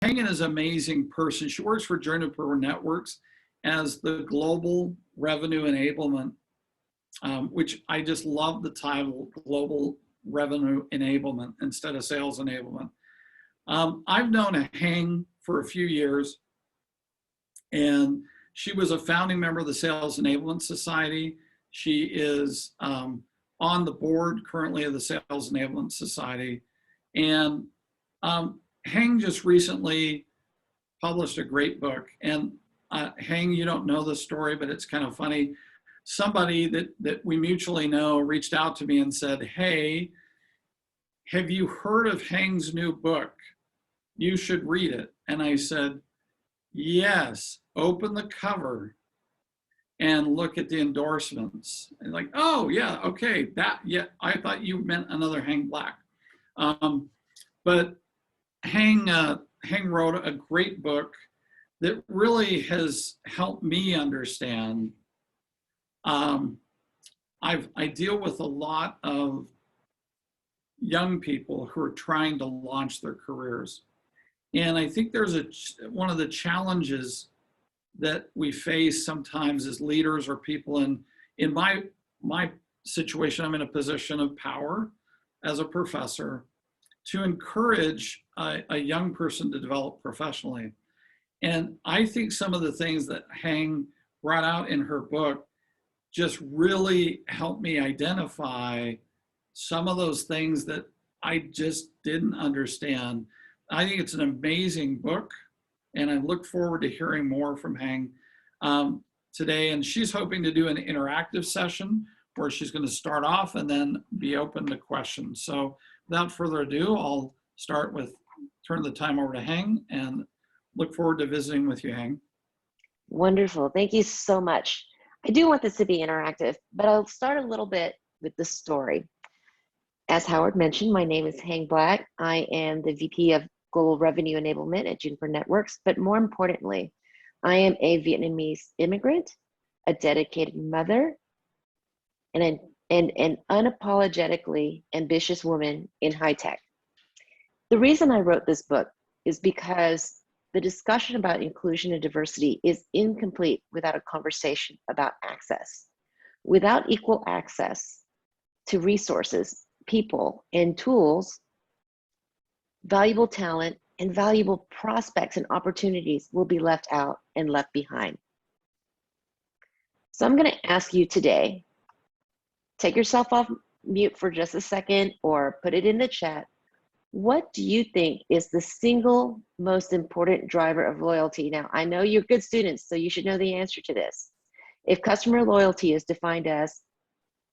Hang is an amazing person. She works for Juniper Networks as the Global Revenue Enablement, which I just love the title, Global Revenue Enablement instead of Sales Enablement. I've known Hang for a few years, and she was a founding member of the Sales Enablement Society. She is on the board currently of the Sales Enablement Society. And Hang just recently published a great book. And Hang, you don't know the story, but it's kind of funny. Somebody that we mutually know reached out to me and said, hey, have you heard of Hang's new book? You should read it. And I said, yes, open the cover and look at the endorsements. And like, oh yeah, okay, I thought you meant another Hang Black. But Hang wrote a great book that really has helped me understand. I deal with a lot of young people who are trying to launch their careers. And I think there's one of the challenges that we face sometimes as leaders or people in my situation, I'm in a position of power as a professor to encourage a young person to develop professionally. And I think some of the things that Hang brought out in her book just really helped me identify some of those things that I just didn't understand. I think it's an amazing book, and I look forward to hearing more from Hang today. And she's hoping to do an interactive session where she's going to start off and then be open to questions. So without further ado, I'll turn the time over to Hang and look forward to visiting with you, Hang. Wonderful. Thank you so much. I do want this to be interactive, but I'll start a little bit with the story. As Howard mentioned, my name is Hang Black. I am the VP of Global Revenue Enablement at Juniper Networks, but more importantly, I am a Vietnamese immigrant, a dedicated mother, and an unapologetically ambitious woman in high tech. The reason I wrote this book is because the discussion about inclusion and diversity is incomplete without a conversation about access. Without equal access to resources, people, and tools, valuable talent and valuable prospects and opportunities will be left out and left behind. So I'm going to ask you today, take yourself off mute for just a second or put it in the chat. What do you think is the single most important driver of loyalty? Now, I know you're good students, so you should know the answer to this. If customer loyalty is defined as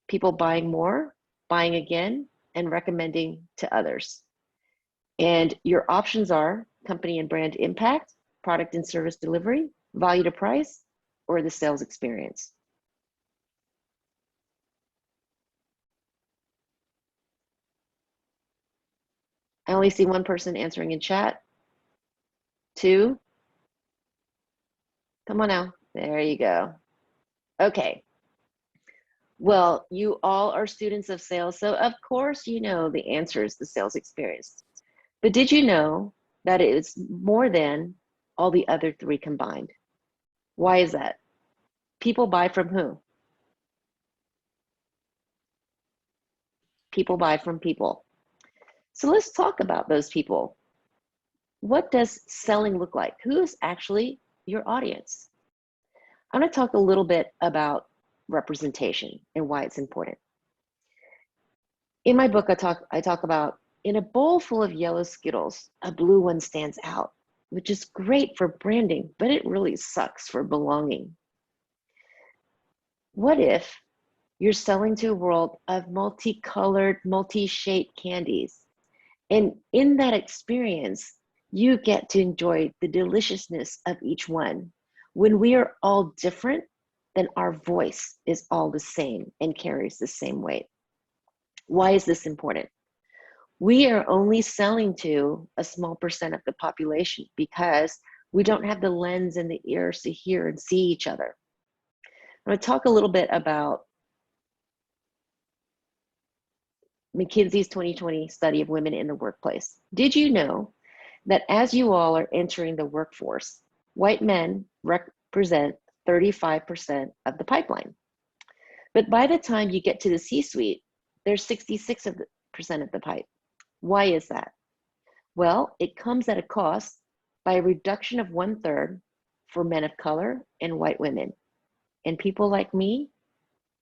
people buying more, buying again, and recommending to others. And your options are company and brand impact, product and service delivery, value to price, or the sales experience. I only see one person answering in chat. 2. Come on now. There you go. Okay. Well, you all are students of sales, so of course you know the answer is the sales experience. But did you know that it is more than all the other 3 combined? Why is that? People buy from who? People buy from people. So let's talk about those people. What does selling look like? Who is actually your audience? I'm going to talk a little bit about representation and why it's important. In my book, I talk about in a bowl full of yellow Skittles, a blue one stands out, which is great for branding, but it really sucks for belonging. What if you're selling to a world of multicolored, multi-shaped candies? And in that experience, you get to enjoy the deliciousness of each one. When we are all different, then our voice is all the same and carries the same weight. Why is this important? We are only selling to a small percent of the population because we don't have the lens and the ears to hear and see each other. I'm going to talk a little bit about McKinsey's 2020 study of women in the workplace. Did you know that as you all are entering the workforce, white men represent 35% of the pipeline. But by the time you get to the C-suite, there's 66% of the pipe. Why is that? Well, it comes at a cost by a reduction of 1/3 for men of color and white women. And people like me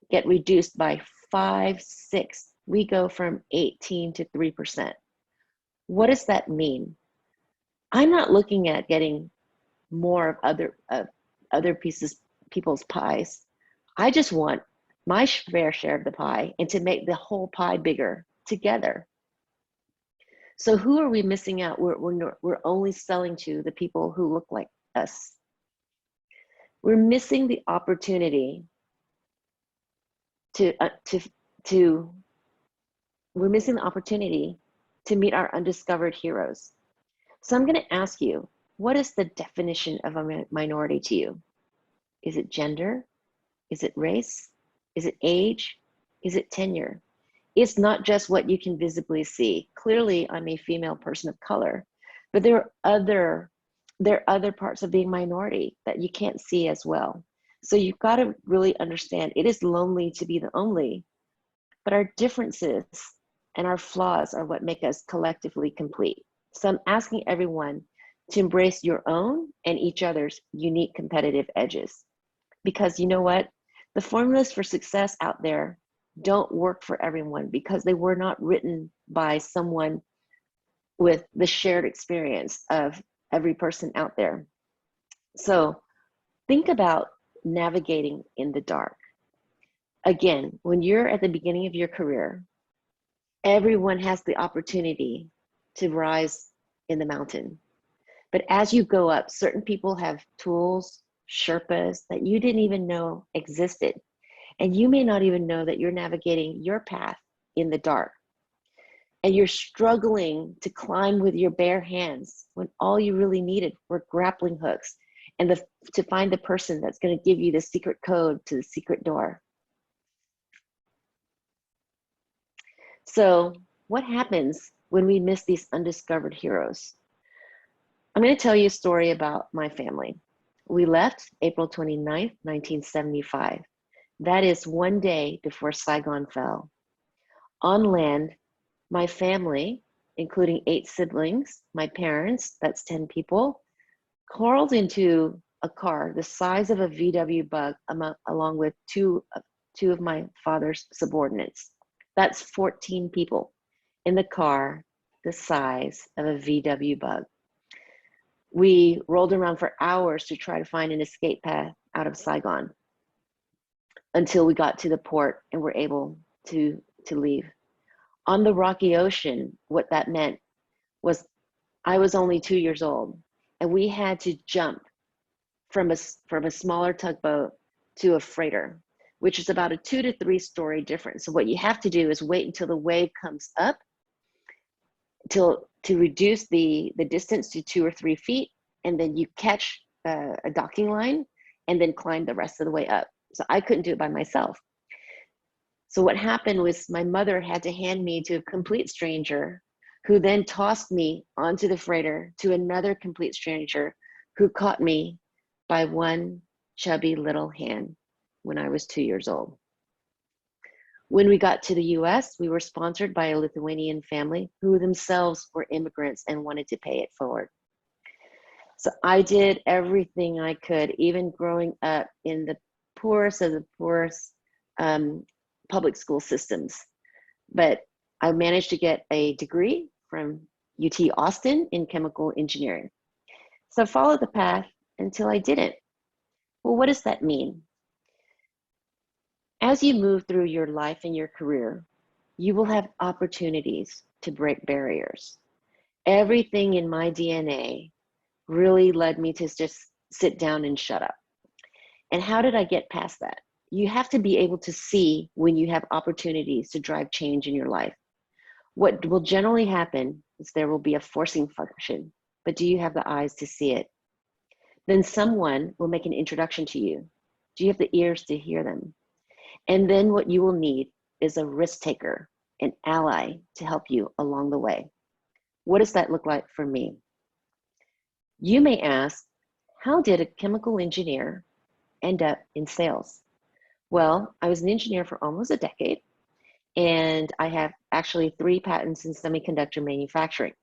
get reduced by 5, 6. We go from 18 to 3%. What does that mean? I'm not looking at getting more of other people's pies. I just want my fair share of the pie and to make the whole pie bigger together. So who are we missing out? We're only selling to the people who look like us. We're missing the opportunity we're missing the opportunity to meet our undiscovered heroes. So I'm going to ask you, what is the definition of a minority to you? Is it gender? Is it race? Is it age? Is it tenure? It's not just what you can visibly see. Clearly, I'm a female person of color, but there are other parts of being minority that you can't see as well. So you've got to really understand it is lonely to be the only, but our differences and our flaws are what make us collectively complete. So I'm asking everyone to embrace your own and each other's unique competitive edges. Because you know what? The formulas for success out there don't work for everyone because they were not written by someone with the shared experience of every person out there. So think about navigating in the dark. Again, when you're at the beginning of your career, everyone has the opportunity to rise in the mountain. But as you go up, certain people have tools, Sherpas that you didn't even know existed. And you may not even know that you're navigating your path in the dark. And you're struggling to climb with your bare hands when all you really needed were grappling hooks and to find the person that's going to give you the secret code to the secret door. So what happens when we miss these undiscovered heroes? I'm going to tell you a story about my family. We left April 29th, 1975. That is one day before Saigon fell. On land, my family, including 8 siblings, my parents, that's 10 people, crawled into a car the size of a VW Bug along with two of my father's subordinates. That's 14 people in the car the size of a VW Bug. We rolled around for hours to try to find an escape path out of Saigon until we got to the port and were able to leave. On the rocky ocean, what that meant was I was only 2 years old, and we had to jump from a smaller tugboat to a freighter, which is about a 2 to 3 story difference. So what you have to do is wait until the wave comes up to reduce the distance to 2 or 3 feet, and then you catch a docking line and then climb the rest of the way up. So I couldn't do it by myself. So what happened was my mother had to hand me to a complete stranger who then tossed me onto the freighter to another complete stranger who caught me by one chubby little hand when I was 2 years old. When we got to the US, we were sponsored by a Lithuanian family who themselves were immigrants and wanted to pay it forward. So I did everything I could, even growing up in the poorest of the poorest public school systems. But I managed to get a degree from UT Austin in chemical engineering. So I followed the path until I didn't. Well, what does that mean? As you move through your life and your career, you will have opportunities to break barriers. Everything in my DNA really led me to just sit down and shut up. And how did I get past that? You have to be able to see when you have opportunities to drive change in your life. What will generally happen is there will be a forcing function, but do you have the eyes to see it? Then someone will make an introduction to you. Do you have the ears to hear them? And then what you will need is a risk taker, an ally to help you along the way. What does that look like for me? You may ask, how did a chemical engineer end up in sales? Well, I was an engineer for almost a decade, and I have actually 3 patents in semiconductor manufacturing.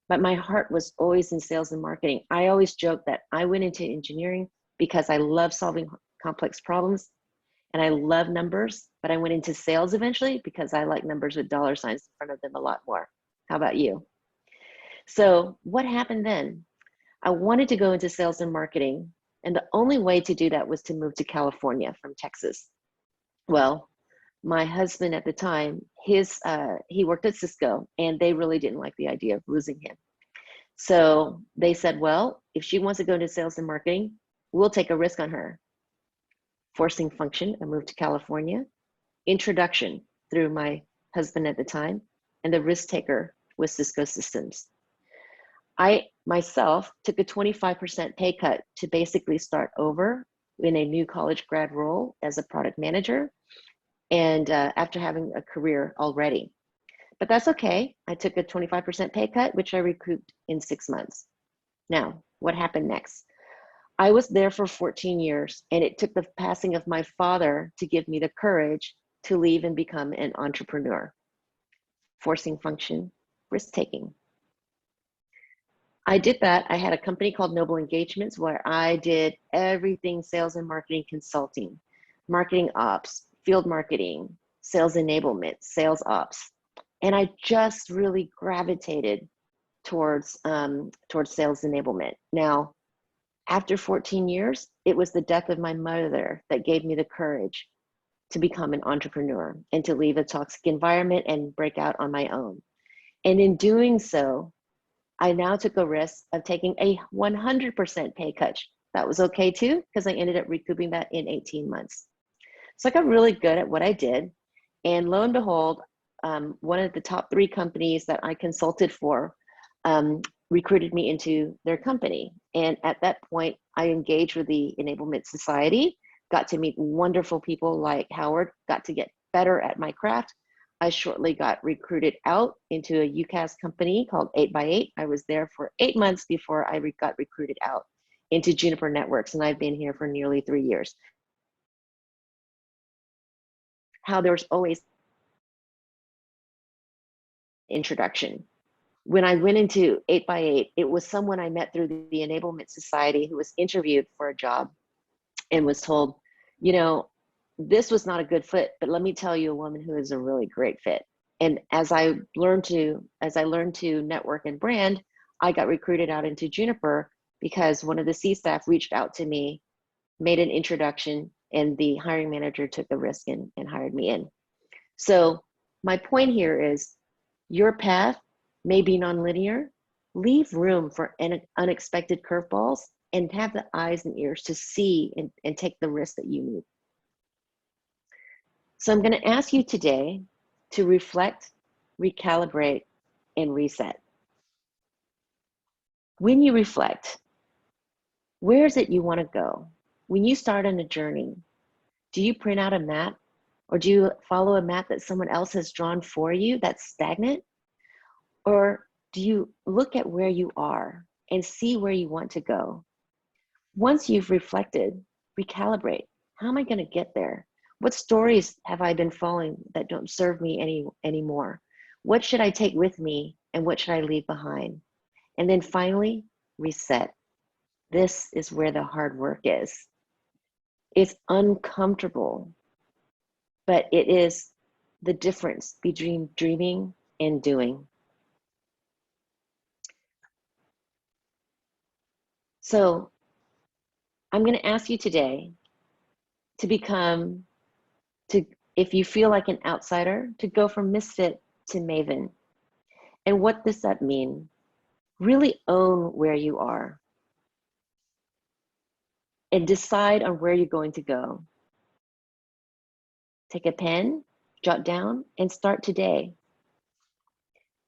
But my heart was always in sales and marketing. I always joke that I went into engineering because I love solving complex problems and I love numbers, but I went into sales eventually because I like numbers with dollar signs in front of them a lot more. How about you? So what happened then? I wanted to go into sales and marketing, and the only way to do that was to move to California from Texas. Well, my husband at the time, he worked at Cisco, and they really didn't like the idea of losing him. So they said, well, if she wants to go into sales and marketing, we'll take a risk on her. Forcing function, I moved to California. Introduction through my husband at the time, and the risk taker was Cisco Systems. I myself took a 25% pay cut to basically start over in a new college grad role as a product manager, and after having a career already. But that's okay. I took a 25% pay cut, which I recouped in 6 months. Now, what happened next? I was there for 14 years, and it took the passing of my father to give me the courage to leave and become an entrepreneur. Forcing function, risk taking. I did that. I had a company called Noble Engagements where I did everything sales and marketing consulting, marketing ops, field marketing, sales enablement, sales ops. And I just really gravitated towards sales enablement. Now, after 14 years, it was the death of my mother that gave me the courage to become an entrepreneur and to leave a toxic environment and break out on my own. And in doing so, I now took a risk of taking a 100% pay cut. That was okay too, because I ended up recouping that in 18 months. So I got really good at what I did. And lo and behold, one of the top 3 companies that I consulted for recruited me into their company. And at that point, I engaged with the Enablement Society, got to meet wonderful people like Howard, got to get better at my craft. I shortly got recruited out into a UCaaS company called 8x8. I was there for 8 months before I got recruited out into Juniper Networks, and I've been here for nearly 3 years. How there's always introduction. When I went into 8x8, it was someone I met through the Enablement Society who was interviewed for a job and was told, you know, this was not a good fit, but let me tell you a woman who is a really great fit. And as I learned to network and brand, I got recruited out into Juniper because one of the C staff reached out to me, made an introduction, and the hiring manager took the risk and hired me in. So my point here is your path may be nonlinear. Leave room for unexpected curveballs and have the eyes and ears to see and take the risk that you need. So I'm going to ask you today to reflect, recalibrate, and reset. When you reflect, where is it you want to go? When you start on a journey, do you print out a map, or do you follow a map that someone else has drawn for you that's stagnant? Or do you look at where you are and see where you want to go? Once you've reflected, recalibrate. How am I going to get there? What stories have I been following that don't serve me anymore? What should I take with me and what should I leave behind? And then finally, reset. This is where the hard work is. It's uncomfortable, but it is the difference between dreaming and doing. So I'm going to ask you today to if you feel like an outsider, to go from misfit to maven. And what does that mean? Really own where you are and decide on where you're going to go. Take a pen, jot down, and start today.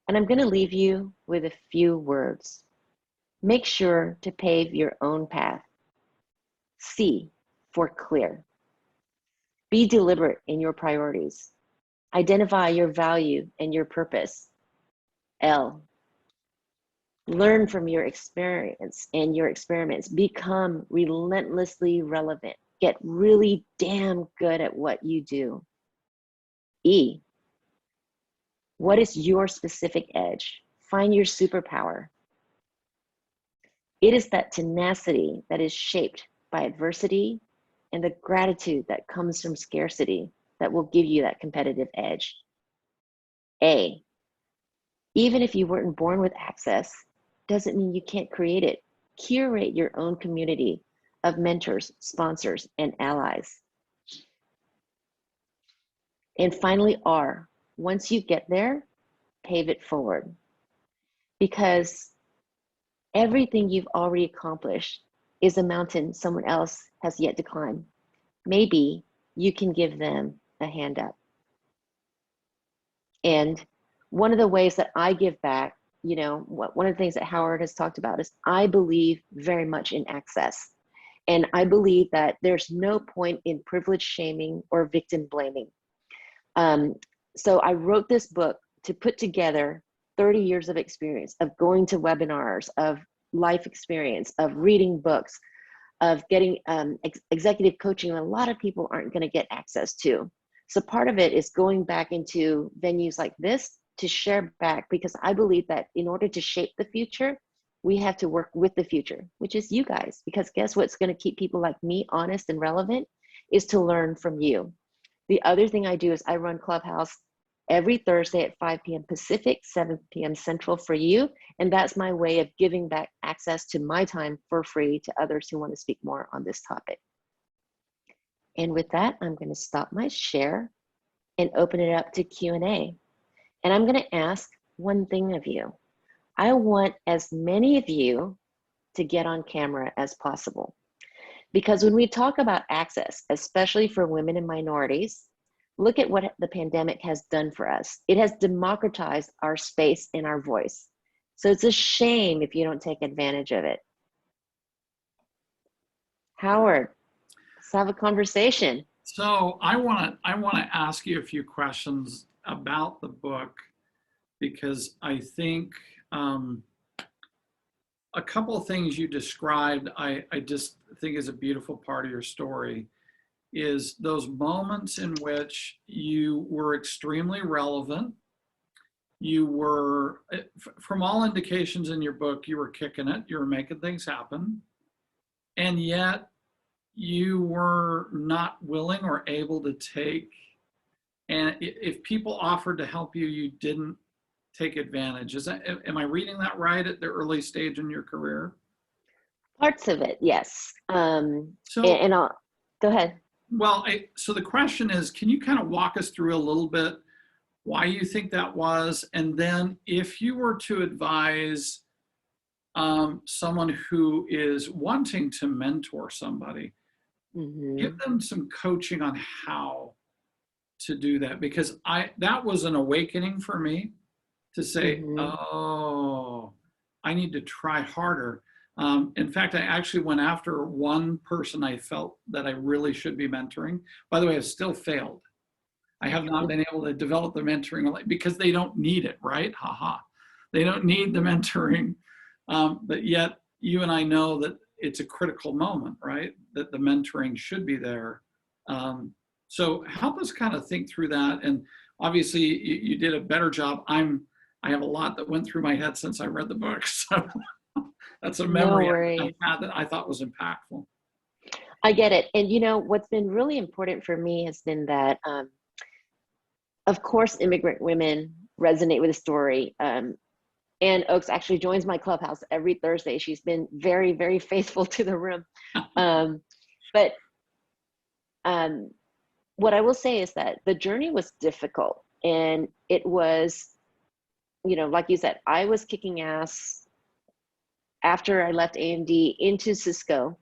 And I'm going to leave you with a few words. Make sure to pave your own path. C, for clear. Be deliberate in your priorities. Identify your value and your purpose. L, Learn from your experience and your experiments. Become relentlessly relevant. Get really damn good at what you do. E, what is your specific edge? Find your superpower. It is that tenacity that is shaped by adversity and the gratitude that comes from scarcity that will give you that competitive edge. A, even if you weren't born with access, doesn't mean you can't create it. Curate your own community of mentors, sponsors, and allies. And finally, R, once you get there, pave it forward. Because everything you've already accomplished is a mountain someone else has yet to climb. Maybe you can give them a hand up. And one of the ways that I give back, you know, one of the things that Howard has talked about is I believe very much in access. And I believe that there's no point in privilege shaming or victim blaming. So I wrote this book to put together 30 years of experience of going to webinars, of life experience, of reading books, of getting executive coaching that a lot of people aren't going to get access to. So part of it is going back into venues like this to share back, because I believe that in order to shape the future, we have to work with the future, which is you guys, because guess what's going to keep people like me honest and relevant is to learn from you. The other thing I do is I run Clubhouse every Thursday at 5 p.m. Pacific, 7 p.m. Central for you. And that's my way of giving back access to my time for free to others who want to speak more on this topic. And with that, I'm going to stop my share and open it up to Q&A. And I'm going to ask one thing of you. I want as many of you to get on camera as possible. Because when we talk about access, especially for women and minorities, look at what the pandemic has done for us. It has democratized our space and our voice. So it's a shame if you don't take advantage of it. Howard, let's have a conversation. So I want to ask you a few questions about the book, because I think a couple of things you described, I just think is a beautiful part of your story, is those moments in which you were extremely relevant. You were, from all indications in your book, you were kicking it, you were making things happen, and yet you were not willing or able to take, and if people offered to help you, you didn't take advantage. Am I reading that right at the early stage in your career? Parts of it, yes. So, and I'll, go ahead. Well, so the question is, can you kind of walk us through a little bit why you think that was? And then if you were to advise someone who is wanting to mentor somebody, give them some coaching on how to do that, because that was an awakening for me to say, oh, I need to try harder. In fact, I actually went after one person I felt that I really should be mentoring. By the way, I've still failed. I have not been able to develop the mentoring because they don't need it, right? Haha. They don't need the mentoring. But yet you and I know that it's a critical moment, right? That the mentoring should be there. So help us kind of think through that. And obviously you did a better job. I have a lot that went through my head since I read the book. So that's a memory I had that I thought was impactful. I get it. And you know, what's been really important for me has been that, of course, immigrant women resonate with the story. Ann Oaks actually joins my Clubhouse every Thursday. She's been very, very faithful to the room. But what I will say is that the journey was difficult, and it was, you know, like you said, I was kicking ass after I left AMD into Cisco.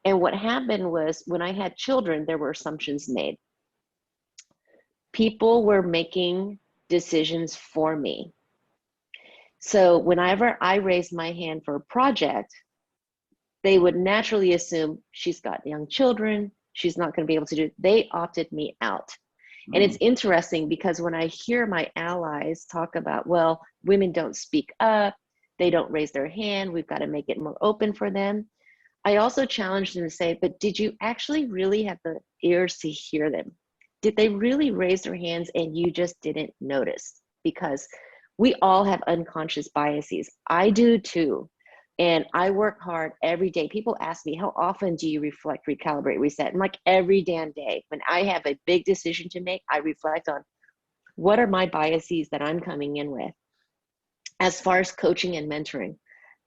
And what happened was when I had children, there were assumptions made. People were making decisions for me. So whenever I raised my hand for a project, they would naturally assume she's got young children, she's not going to be able to do it. They opted me out. And it's interesting because when I hear my allies talk about, well, women don't speak up, They don't raise their hand. We've got to make it more open for them. I also challenged them to say, but did you actually really have the ears to hear them? Did they really raise their hands and you just didn't notice? Because we all have unconscious biases. I do too. And I work hard every day. People ask me, how often do you reflect, recalibrate, reset? I'm like, every damn day. When I have a big decision to make, I reflect on what are my biases that I'm coming in with. As far as coaching and mentoring,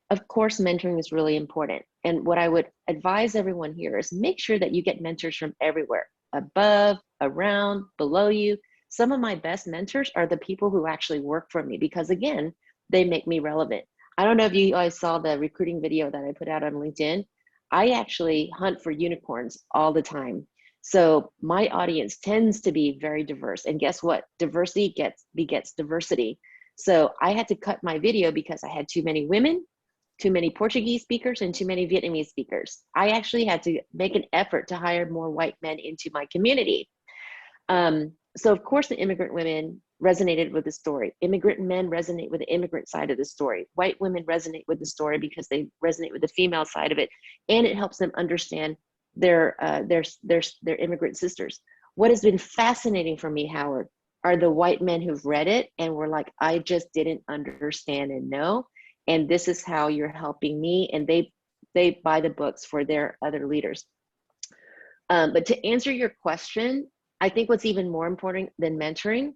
of course, mentoring is really important. And what I would advise everyone here is make sure that you get mentors from everywhere, above, around, below you. Some of my best mentors are the people who actually work for me because, again, they make me relevant. I don't know if you guys saw the recruiting video that I put out on LinkedIn. I actually hunt for unicorns all the time. So my audience tends to be very diverse. And guess what? Diversity begets diversity. So I had to cut my video because I had too many women, too many Portuguese speakers, and too many Vietnamese speakers. I actually had to make an effort to hire more white men into my community. So of course the immigrant women resonated with the story. Immigrant men resonate with the immigrant side of the story. White women resonate with the story because they resonate with the female side of it, and it helps them understand their immigrant sisters. What has been fascinating for me, Howard, are the white men who've read it and were like, I just didn't understand and know, and this is how you're helping me, and they buy the books for their other leaders. But to answer your question, I think what's even more important than mentoring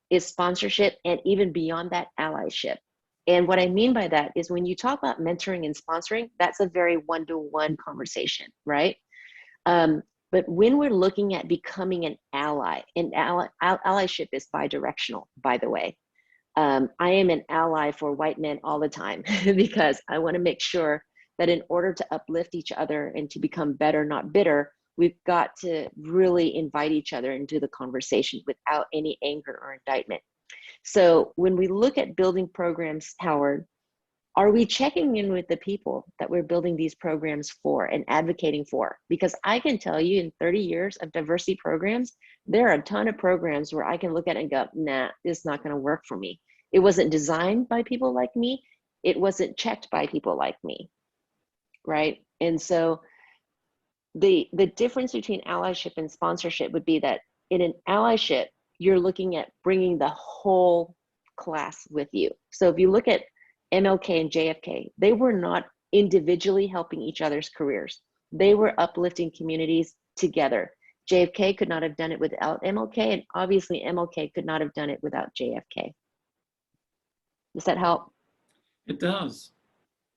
is sponsorship, and even beyond that, allyship. And what I mean by that is when you talk about mentoring and sponsoring, that's a very one-to-one conversation, right? But when we're looking at becoming an ally, and allyship is bidirectional, by the way. I am an ally for white men all the time because I want to make sure that in order to uplift each other and to become better, not bitter, we've got to really invite each other into the conversation without any anger or indictment. So when we look at building programs, Howard, are we checking in with the people that we're building these programs for and advocating for? Because I can tell you in 30 years of diversity programs, there are a ton of programs where I can look at it and go, nah, this is not going to work for me. It wasn't designed by people like me. It wasn't checked by people like me, right? And so the difference between allyship and sponsorship would be that in an allyship, you're looking at bringing the whole class with you. So if you look at MLK and JFK, they were not individually helping each other's careers. They were uplifting communities together. JFK could not have done it without MLK, and obviously MLK could not have done it without JFK. Does that help? It does.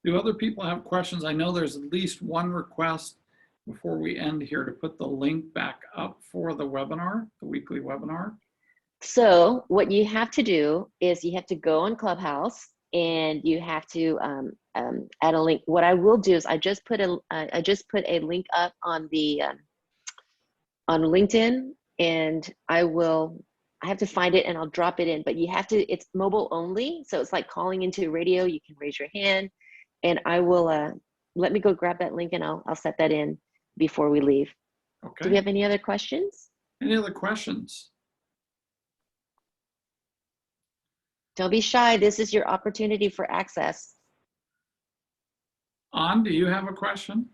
Do other people have questions? I know there's at least one request before we end here to put the link back up for the webinar, the weekly webinar. So what you have to do is you have to go on Clubhouse and you have to add a link. What I will do is I just put a link up on the on LinkedIn, and I have to find it and I'll drop it in. But you have to. It's mobile only, so it's like calling into radio. You can raise your hand, and I will let me go grab that link and I'll set that in before we leave. Okay. Do we have any other questions? Any other questions? Don't be shy. This is your opportunity for access. An, do you have a question?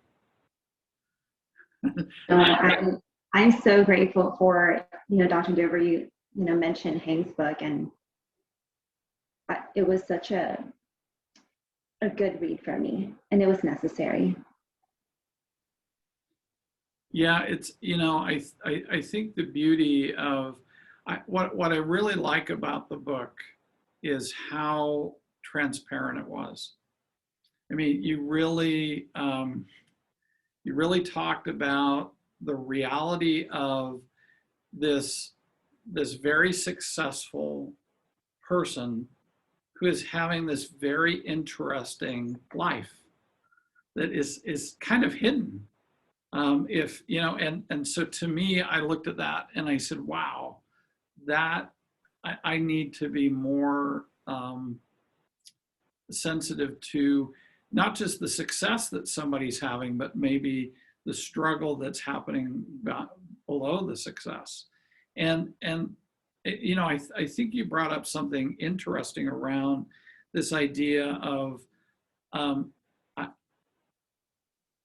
I'm so grateful for, Dr. Dover, you mentioned Hank's book, and it was such a good read for me, and it was necessary. Yeah, it's, I think the beauty of, what I really like about the book is how transparent it was. I mean, you really talked about the reality of this very successful person who is having this very interesting life that is kind of hidden. And so to me, I looked at that and I said, wow, that I need to be more sensitive to not just the success that somebody's having, but maybe the struggle that's happening below the success. And I think you brought up something interesting around this idea of um, I,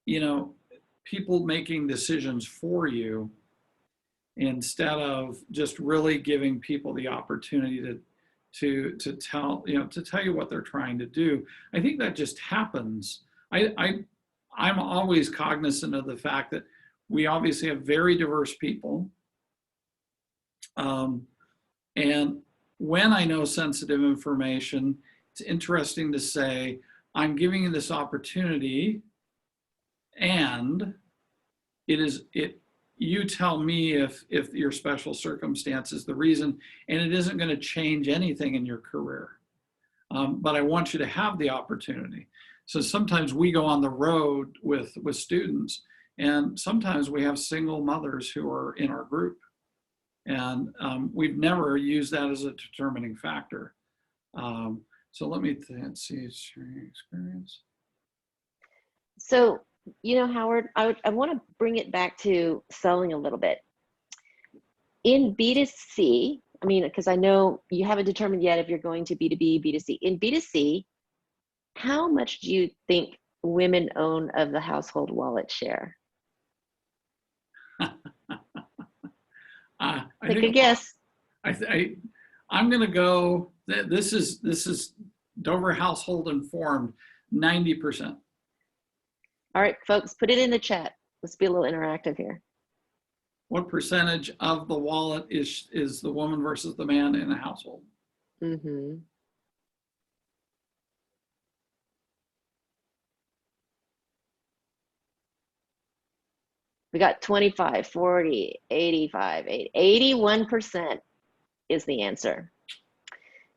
you know, people making decisions for you instead of just really giving people the opportunity to tell you what they're trying to do. I think that just happens. I'm always cognizant of the fact that we obviously have very diverse people, and when I know sensitive information, it's interesting to say, I'm giving you this opportunity, and you tell me if your special circumstance is the reason, and it isn't going to change anything in your career. But I want you to have the opportunity. So sometimes we go on the road with students, and sometimes we have single mothers who are in our group. And we've never used that as a determining factor. So let me see, sharing experience. So, Howard, I want to bring it back to selling a little bit. In B2C, I mean, because I know you haven't determined yet if you're going to B2B, B2C. In B2C, how much do you think women own of the household wallet share? Take a guess. I'm going to go. This is Dover Household Informed, 90%. All right, folks, put it in the chat. Let's be a little interactive here. What percentage of the wallet is the woman versus the man in a household? Mm-hmm. We got 25, 40, 85, 81% is the answer.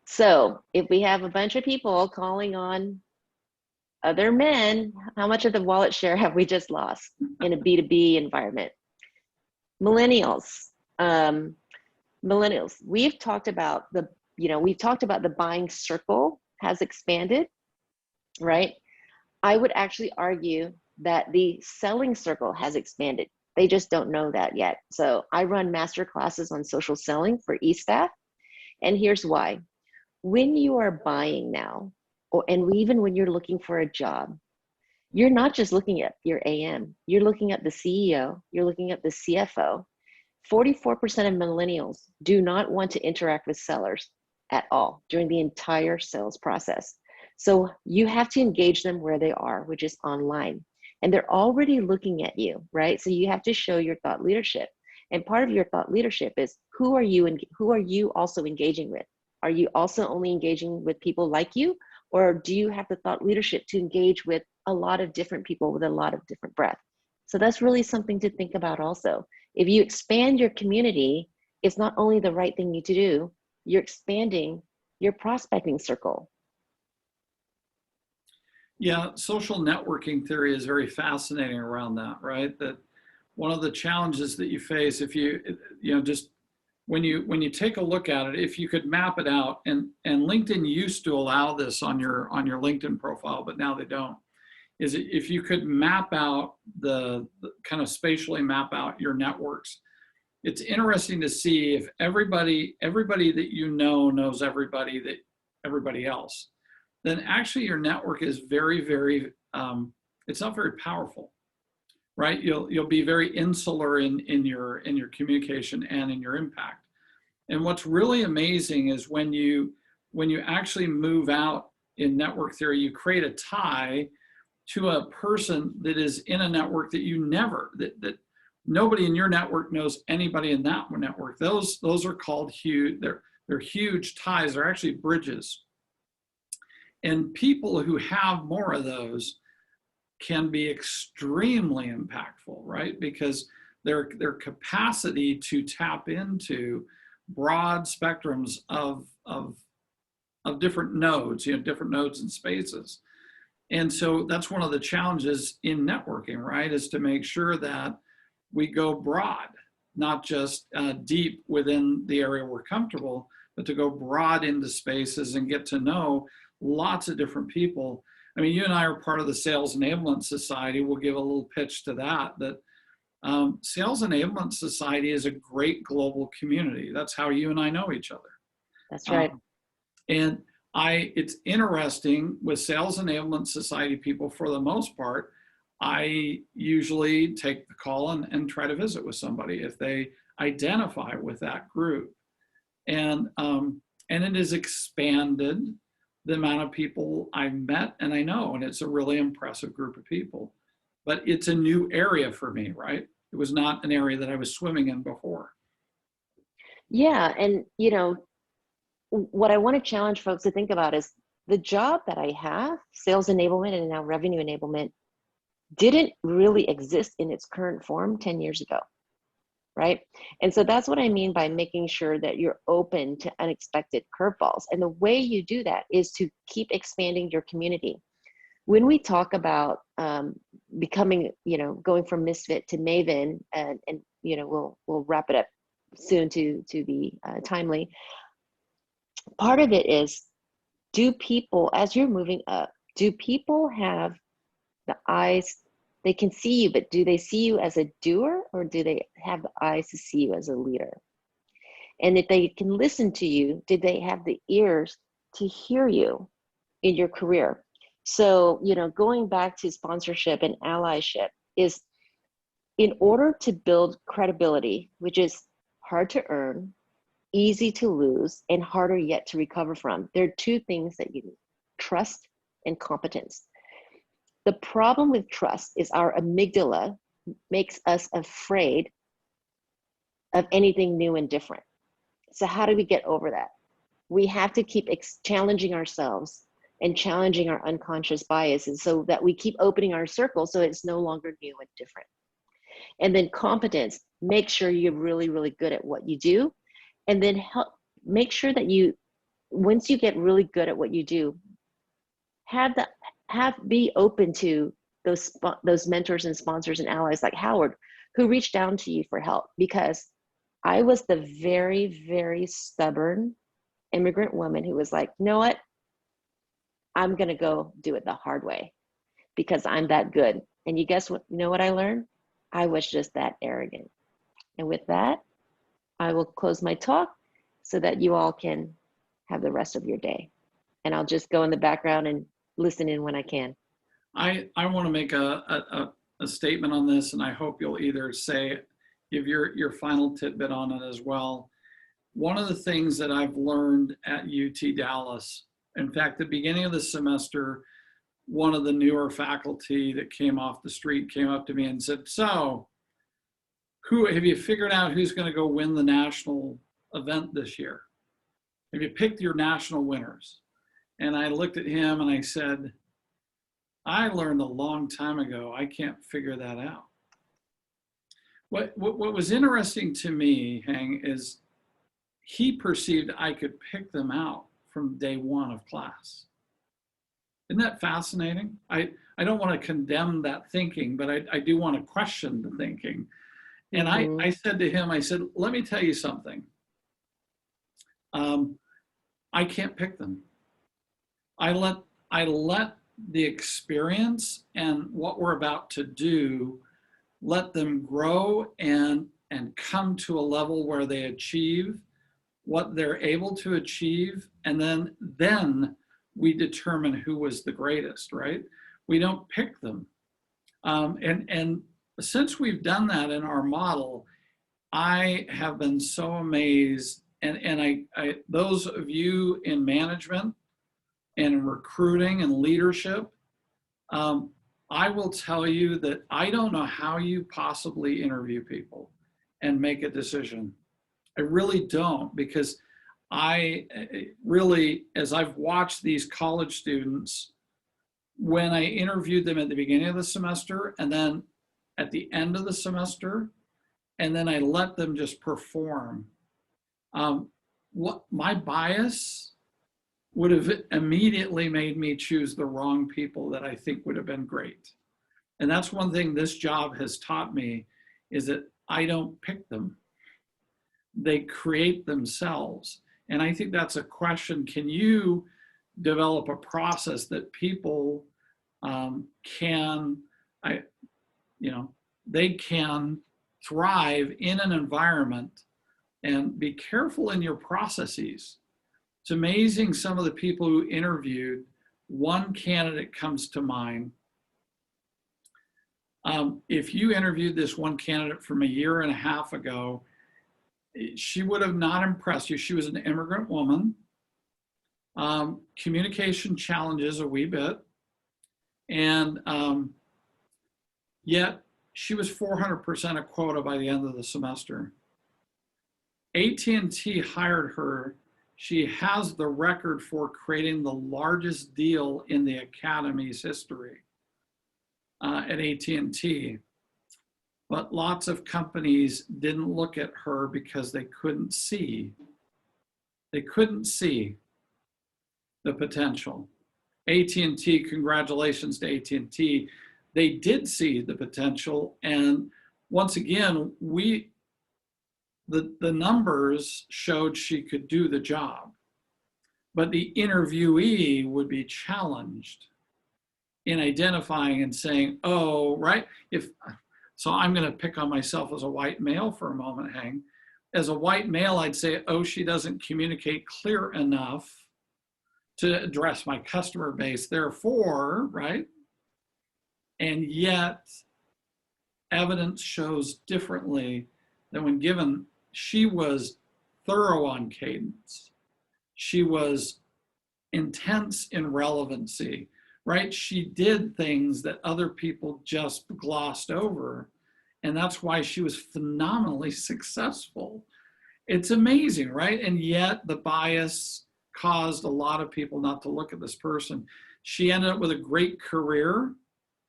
So if we have a bunch of people calling on other men, how much of the wallet share have we just lost in a B2B environment? Millennials, we've talked about the buying circle has expanded, right? I would actually argue that the selling circle has expanded. They just don't know that yet. So I run master classes on social selling for e-staff. And here's why. When you are buying now, and even when you're looking for a job, you're not just looking at your AM, you're looking at the CEO, you're looking at the CFO. 44% of millennials do not want to interact with sellers at all during the entire sales process. So you have to engage them where they are, which is online. And they're already looking at you, right? So you have to show your thought leadership. And part of your thought leadership is who are you also engaging with? Are you also only engaging with people like you? Or do you have the thought leadership to engage with a lot of different people with a lot of different breadth? So that's really something to think about also. If you expand your community, it's not only the right thing to do, you're expanding your prospecting circle. Yeah, social networking theory is very fascinating around that, right? That one of the challenges that you face if just when you take a look at it, if you could map it out, and LinkedIn used to allow this on your LinkedIn profile, but now they don't, is if you could map out the kind of spatially map out your networks. It's interesting to see if everybody that you know knows everybody else, then actually your network is very, very, it's not very powerful, right? You'll be very insular in your communication and in your impact. And what's really amazing is when you actually move out in network theory, you create a tie to a person that is in a network that that nobody in your network knows anybody in that network. Those are called huge. They're huge ties. They're actually bridges. And people who have more of those can be extremely impactful, right? Because their capacity to tap into broad spectrums of different nodes, different nodes and spaces. And so that's one of the challenges in networking, right? Is to make sure that we go broad, not just deep within the area we're comfortable, but to go broad into spaces and get to know lots of different people. I mean, you and I are part of the Sales Enablement Society. We'll give a little pitch to that Sales Enablement Society is a great global community. That's how you and I know each other. That's right. And It's interesting with Sales Enablement Society people, for the most part, I usually take the call and try to visit with somebody if they identify with that group. And it has expanded the amount of people I've met and I know, and it's a really impressive group of people. But it's a new area for me, right? It was not an area that I was swimming in before. Yeah, and you know, what I want to challenge folks to think about is the job that I have, sales enablement and now revenue enablement, didn't really exist in its current form 10 years ago, right? And so that's what I mean by making sure that you're open to unexpected curveballs. And the way you do that is to keep expanding your community. When we talk about becoming, you know, going from misfit to maven, and you know, we'll wrap it up soon to be timely. Part of it is, do people, as you're moving up, do people have the eyes, they can see you, but do they see you as a doer, or do they have the eyes to see you as a leader? And if they can listen to you, did they have the ears to hear you in your career? So, you know, going back to sponsorship and allyship is, in order to build credibility, which is hard to earn, easy to lose, and harder yet to recover from, there are two things that you need: trust and competence. The problem with trust is our amygdala makes us afraid of anything new and different. So how do we get over that? We have to keep challenging ourselves and challenging our unconscious biases so that we keep opening our circle so it's no longer new and different. And then competence, make sure you're really, really good at what you do. And then make sure that you, once you get really good at what you do, be open to those mentors and sponsors and allies like Howard, who reached down to you for help, because I was the very, very stubborn immigrant woman who was like, you know what? I'm going to go do it the hard way because I'm that good. And you guess what? You know what I learned? I was just that arrogant. And with that, I will close my talk so that you all can have the rest of your day. And I'll just go in the background and listen in when I can. I want to make a statement on this, and I hope you'll either give your final tidbit on it as well. One of the things that I've learned at UT Dallas, in fact, the beginning of the semester, one of the newer faculty that came off the street came up to me and said, so have you figured out who's going to go win the national event this year? Have you picked your national winners? And I looked at him and I said, I learned a long time ago, I can't figure that out. What was interesting to me, Hang, is he perceived I could pick them out from day one of class. Isn't that fascinating? I don't want to condemn that thinking, but I do want to question the thinking. And I said to him, I said, let me tell you something. I can't pick them. I let the experience and what we're about to do, let them grow and come to a level where they achieve what they're able to achieve, and then we determine who was the greatest, right? We don't pick them. And since we've done that in our model, I have been so amazed. And those of you in management and in recruiting and leadership, I will tell you that I don't know how you possibly interview people and make a decision. I really don't, because I really, as I've watched these college students, when I interviewed them at the beginning of the semester and then at the end of the semester, and then I let them just perform, what my bias would have immediately made me choose the wrong people that I think would have been great. And that's one thing this job has taught me, is that I don't pick them. They create themselves. And I think that's a question. Can you develop a process that people they can thrive in an environment, and be careful in your processes It's amazing some of the people who interviewed. One candidate comes to mind. If you interviewed this one candidate from a year and a half ago, she would have not impressed you. She was an immigrant woman, communication challenges a wee bit, and yet she was 400% a quota by the end of the semester. AT&T hired her. She has the record for creating the largest deal in the Academy's history at AT&T. But lots of companies didn't look at her because they couldn't see. They couldn't see the potential. AT&T, congratulations to AT&T. They did see the potential. And once again, the numbers showed she could do the job. But the interviewee would be challenged in identifying and saying, oh, right, so I'm going to pick on myself as a white male for a moment, Hang. As a white male, I'd say, oh, she doesn't communicate clear enough to address my customer base. Therefore, right? And yet, evidence shows differently than when given. She was thorough on cadence. She was intense in relevancy. Right? She did things that other people just glossed over. And that's why she was phenomenally successful. It's amazing, right? And yet the bias caused a lot of people not to look at this person. She ended up with a great career.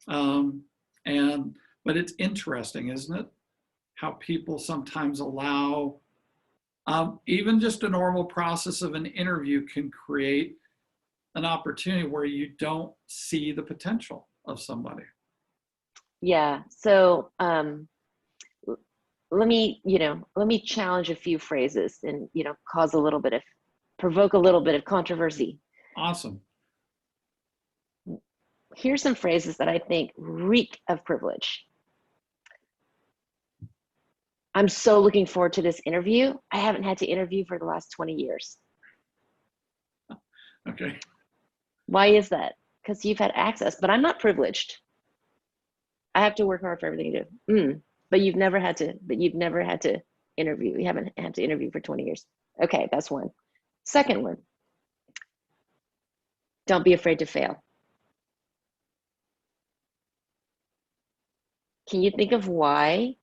But it's interesting, isn't it? How people sometimes allow, even just a normal process of an interview can create an opportunity where you don't see the potential of somebody. Yeah. So let me challenge a few phrases and, provoke a little bit of controversy. Awesome. Here's some phrases that I think reek of privilege. I'm so looking forward to this interview. I haven't had to interview for the last 20 years. Okay. Why is that? Because you've had access, but I'm not privileged. I have to work hard for everything you do. But you've never had to interview. You haven't had to interview for 20 years. Okay, that's one. Second one, don't be afraid to fail. Can you think of why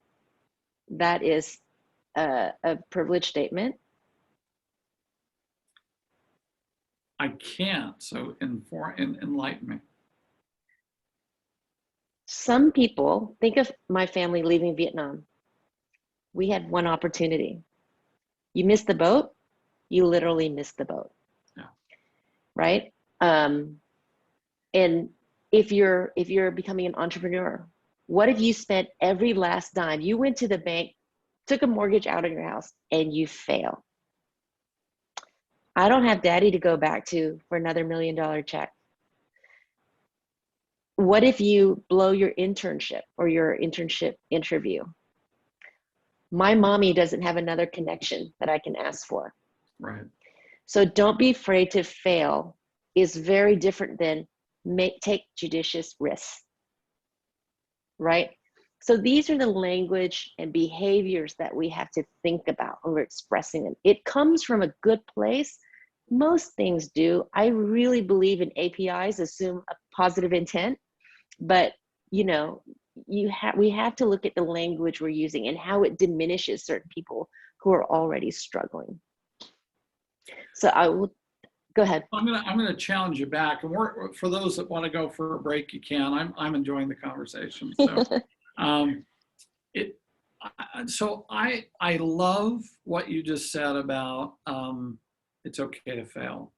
that is a privileged statement? I can't, so enlighten me. Some people, think of my family leaving Vietnam. We had one opportunity. You missed the boat, you literally missed the boat. Yeah. Right? And if you're becoming an entrepreneur, what if you spent every last dime? You went to the bank, took a mortgage out on your house, and you fail. I don't have daddy to go back to for another $1 million check. What if you blow your internship or your internship interview? My mommy doesn't have another connection that I can ask for. Right. So don't be afraid to fail is very different than take judicious risks, right? So these are the language and behaviors that we have to think about when we're expressing them. It comes from a good place. Most things do. I really believe in APIs, assume a positive intent, but we have to look at the language we're using and how it diminishes certain people who are already struggling. So I will go ahead. I'm gonna challenge you back, and for those that want to go for a break, you can. I'm enjoying the conversation. So, so I love what you just said about it's okay to fail,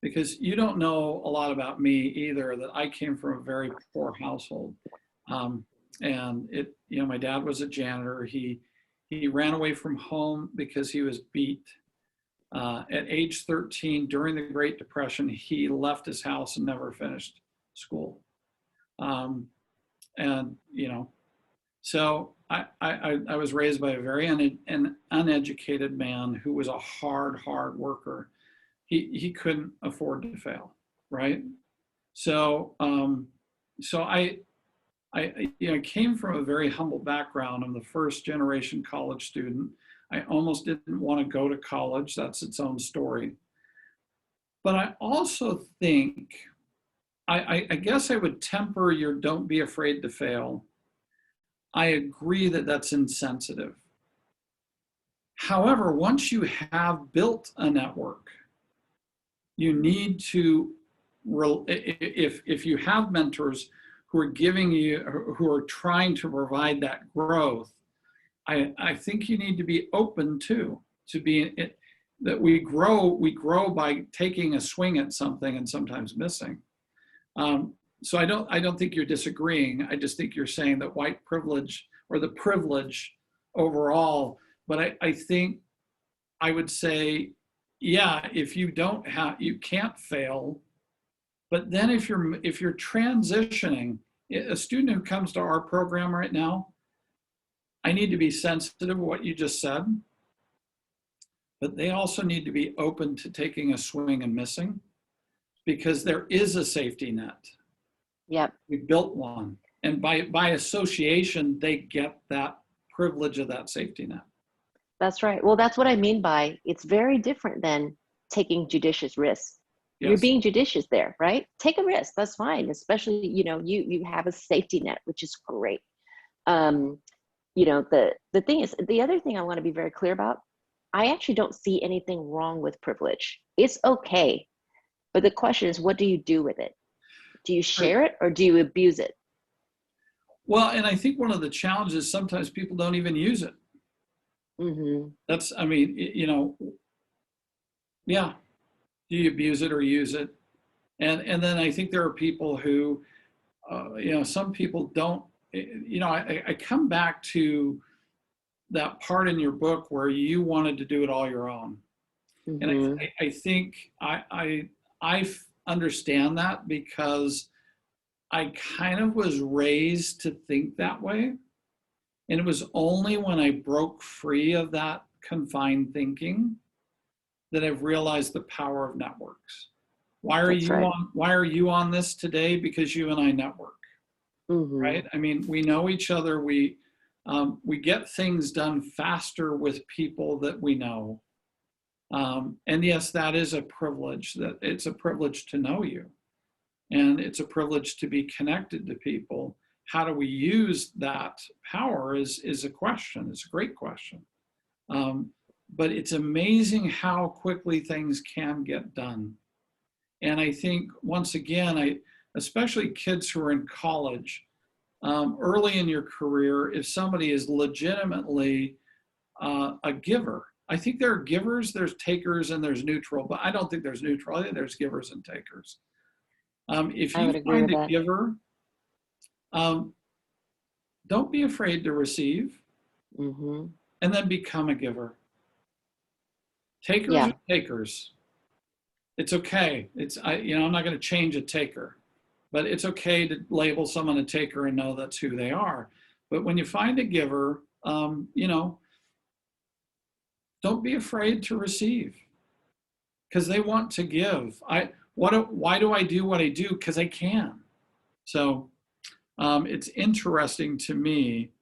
because you don't know a lot about me either. That I came from a very poor household, and my dad was a janitor. He ran away from home because he was beat. At age 13, during the Great Depression, he left his house and never finished school. So I was raised by a very uneducated man who was a hard worker. he couldn't afford to fail, right? So I came from a very humble background. I'm the first generation college student. I almost didn't want to go to college. That's its own story. But I also think, I guess I would temper your don't be afraid to fail. I agree that that's insensitive. However, once you have built a network, you need to, if you have mentors who are giving you, who are trying to provide that growth, I think you need to be open to be, that we grow by taking a swing at something and sometimes missing. So I don't think you're disagreeing. I just think you're saying that white privilege, or the privilege overall. But I think I would say, yeah, if you don't have, you can't fail. But then if you're transitioning, a student who comes to our program right now, I need to be sensitive to what you just said, but they also need to be open to taking a swing and missing, because there is a safety net. Yep. We built one, and by association, they get that privilege of that safety net. That's right. Well, that's what I mean by it's very different than taking judicious risks. Yes. You're being judicious there, right? Take a risk. That's fine. Especially, you have a safety net, which is great. The thing is, the other thing I want to be very clear about, I actually don't see anything wrong with privilege. It's okay. But the question is, what do you do with it? Do you share it or do you abuse it? Well, and I think one of the challenges, sometimes people don't even use it. Mm-hmm. That's, I mean, yeah. Do you abuse it or use it? And then I think there are people who, some people don't, I come back to that part in your book where you wanted to do it all your own. Mm-hmm. And I think I understand that, because I kind of was raised to think that way. And it was only when I broke free of that confined thinking that I've realized the power of networks. Why are you on this today? Because you and I network, Mm-hmm. right? I mean, we know each other. We get things done faster with people that we know. And yes, that is a privilege. That it's a privilege to know you, and it's a privilege to be connected to people. How do we use that power is a question. It's a great question. But it's amazing how quickly things can get done. And I think, once again, especially kids who are in college, early in your career, if somebody is legitimately a giver, I think there are givers, there's takers, and there's neutral, but I don't think there's neutral. I think there's givers and takers. If you find a giver, don't be afraid to receive, Mm-hmm. and then become a giver. Takers are takers. It's okay. I'm not going to change a taker, but it's okay to label someone a taker and know that's who they are. But when you find a giver, don't be afraid to receive, because they want to give. Why do I do what I do? Because I can. So it's interesting to me